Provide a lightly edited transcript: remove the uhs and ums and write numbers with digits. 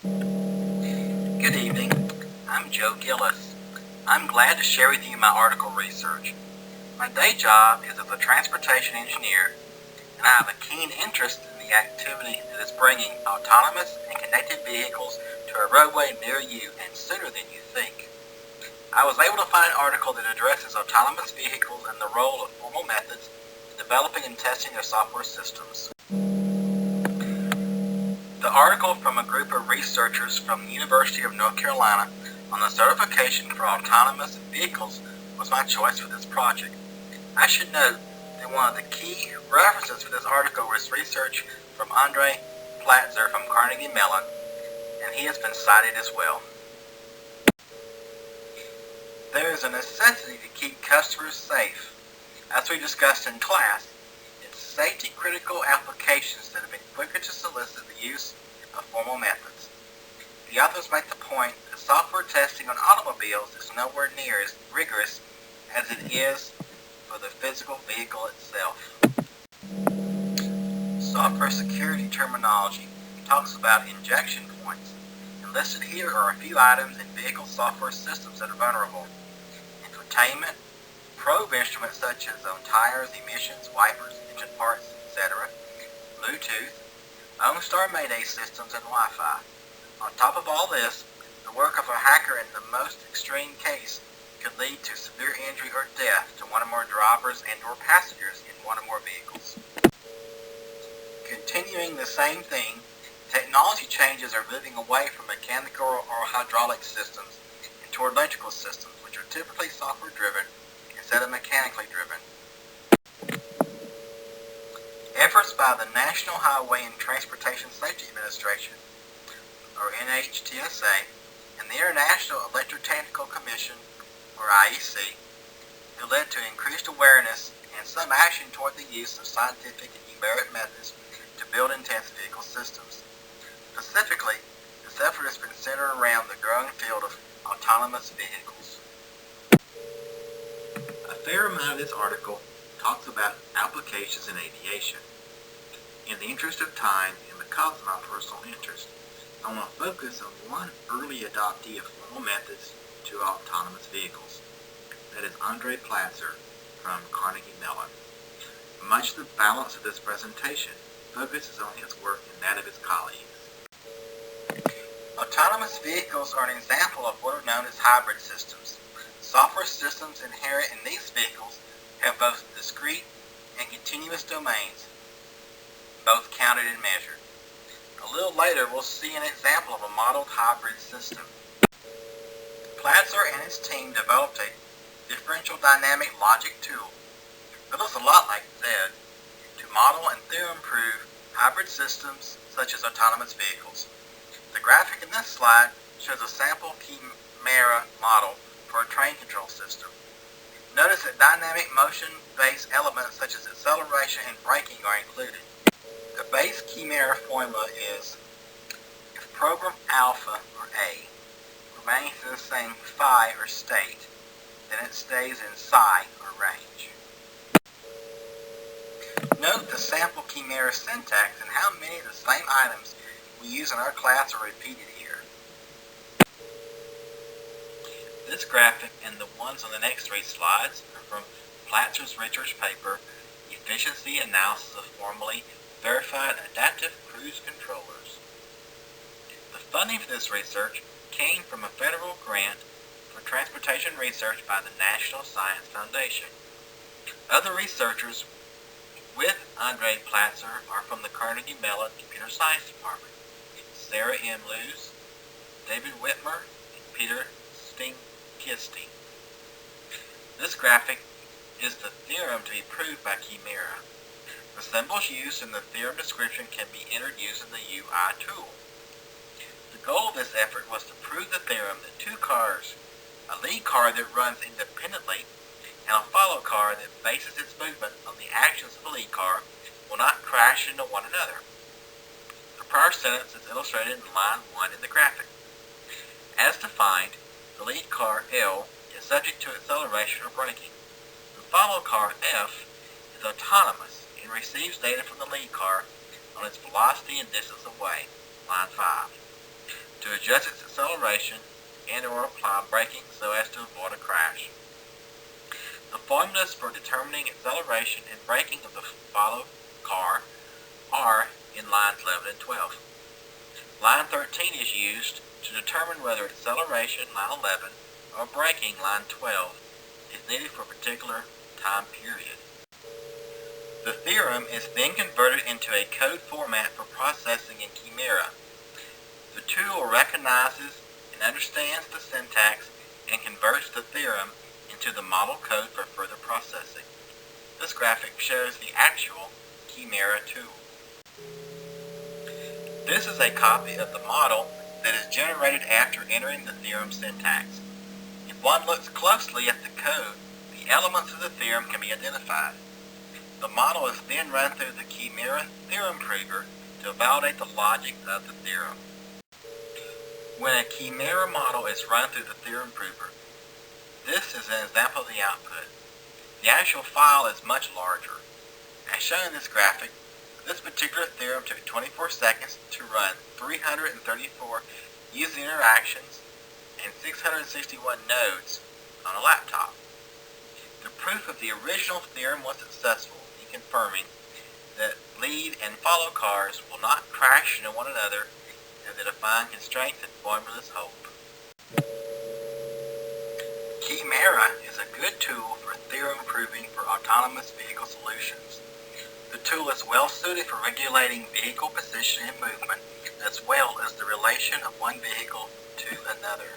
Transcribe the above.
Good evening. I'm Joe Gillis. I'm glad to share with you my article research. My day job is as a transportation engineer, and I have a keen interest in the activity that is bringing autonomous and connected vehicles to a roadway near you and sooner than you think. I was able to find an article that addresses autonomous vehicles and the role of formal methods in developing and testing their software systems. The article from a group of researchers from the University of North Carolina on the certification for autonomous vehicles was my choice for this project. I should note that one of the key references for this article was research from Andre Platzer from Carnegie Mellon, and he has been cited as well. There is a necessity to keep customers safe. As we discussed in class, it's safety-critical applications that have been quicker to solicit the use of formal methods. The authors make the point that software testing on automobiles is nowhere near as rigorous as it is for the physical vehicle itself. Software security terminology talks about injection points, and listed here are a few items in vehicle software systems that are vulnerable. Infotainment, probe instruments such as on tires, emissions, wipers, engine parts, etc., Bluetooth, OnStar Mayday systems, and Wi-Fi. On top of all this, the work of a hacker in the most extreme case could lead to severe injury or death to one or more drivers and or passengers in one or more vehicles. Continuing the same theme, technology changes are moving away from mechanical or hydraulic systems and toward electrical systems, which are typically software-driven instead of mechanically driven. Efforts by the National Highway and Transportation Safety Administration, or NHTSA, and the International Electrotechnical Commission, or IEC, have led to increased awareness and some action toward the use of scientific and numeric methods to build and test vehicle systems. Specifically, this effort has been centered around the growing field of autonomous vehicles. A fair amount of this article talks about applications in aviation. In the interest of time and because of my personal interest, I want to focus on one early adoptee of formal methods to autonomous vehicles. That is Andre Platzer from Carnegie Mellon. Much of the balance of this presentation focuses on his work and that of his colleagues. Autonomous vehicles are an example of what are known as hybrid systems. Software systems inherent in these vehicles have both discrete and continuous domains, both counted and measured. A little later, we'll see an example of a modeled hybrid system. Platzer and his team developed a differential dynamic logic tool that looks a lot like Z to model and theorem prove hybrid systems such as autonomous vehicles. The graphic in this slide shows a sample chimera model for a train control system. Notice that dynamic motion-based elements such as acceleration and braking are included. The base chimera formula is if program alpha, or A, remains in the same phi, or state, then it stays in psi, or range. Note the sample chimera syntax and how many of the same items we use in our class are repeated here. This graphic and the ones on the next three slides are from Platzer's research paper, Efficiency Analysis of Formally Verified Adaptive Cruise Controllers. The funding for this research came from a federal grant for transportation research by the National Science Foundation. Other researchers with Andre Platzer are from the Carnegie Mellon Computer Science Department: Sarah M. Lewis, David Whitmer, and Peter Stinkisty. This graphic is the theorem to be proved by chimera. The symbols used in the theorem description can be entered using the UI tool. The goal of this effort was to prove the theorem that two cars, a lead car that runs independently and a follow car that bases its movement on the actions of the lead car, will not crash into one another. The prior sentence is illustrated in line 1 in the graphic. As defined, the lead car L is subject to acceleration or braking. The follow car F is autonomous and receives data from the lead car on its velocity and distance away, line 5. adjust its acceleration and or apply braking so as to avoid a crash. The formulas for determining acceleration and braking of the followed car are in lines 11 and 12. Line 13 is used to determine whether acceleration, line 11, or braking, line 12, is needed for a particular time period. The theorem is then converted into a code format for processing in Chimera. The tool recognizes and understands the syntax and converts the theorem into the model code for further processing. This graphic shows the actual Chimera tool. This is a copy of the model that is generated after entering the theorem syntax. If one looks closely at the code, the elements of the theorem can be identified. The model is then run through the Chimera theorem prover to validate the logic of the theorem. When a Chimera model is run through the theorem prover, this is an example of the output. The actual file is much larger. As shown in this graphic, this particular theorem took 24 seconds to run 334 user interactions and 661 nodes on a laptop. The proof of the original theorem was successful in confirming that lead and follow cars will not crash into one another as the defined constraints and formulas hold. Chimera is a good tool for theorem proving for autonomous vehicle solutions. The tool is well suited for regulating vehicle position and movement, as well as the relation of one vehicle to another.